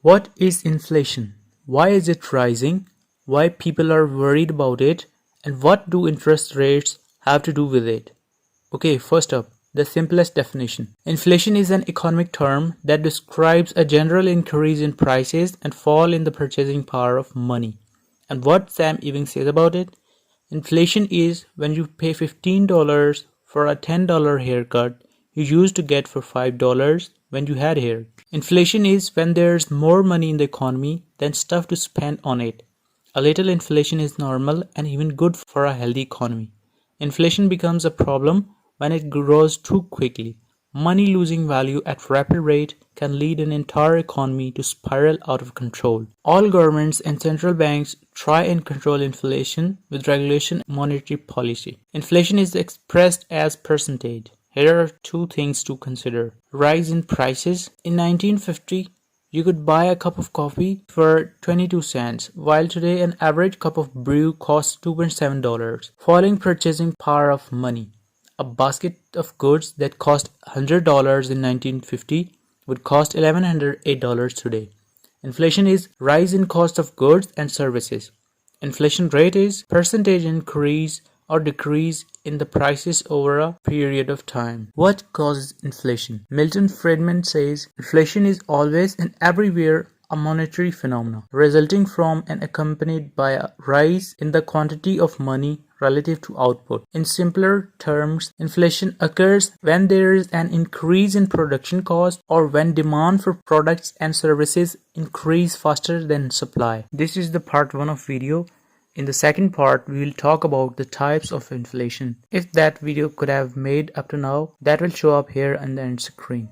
What is inflation? Why is it rising? Why people are worried about it? And what do interest rates have to do with it? Okay, first up, the simplest definition. Inflation is an economic term that describes a general increase in prices and fall in the purchasing power of money. And what Sam Ewing says about it? Inflation is when you pay $15 for a $10 haircut you used to get for $5 when you had hair. Inflation is when there's more money in the economy than stuff to spend on it. A little inflation is normal and even good for a healthy economy. Inflation becomes a problem when it grows too quickly. Money losing value at rapid rate can lead an entire economy to spiral out of control. All governments and central banks try and control inflation with regulation and monetary policy. Inflation is expressed as percentage. Here are two things to consider. Rise in prices. In 1950, you could buy a cup of coffee for 22 cents, while today an average cup of brew costs $2.7. Falling purchasing power of money. A basket of goods that cost $100 in 1950 would cost $1,108 today. Inflation is rise in cost of goods and services. Inflation rate is percentage increase or decrease in the prices over a period of time. What causes inflation? Milton Friedman says inflation is always and everywhere a monetary phenomenon, resulting from and accompanied by a rise in the quantity of money relative to output. In simpler terms, inflation occurs when there is an increase in production cost or when demand for products and services increase faster than supply. This is the part 1 of video. In the second part, we will talk about the types of inflation. If that video could have made up to now, that will show up here on the end screen.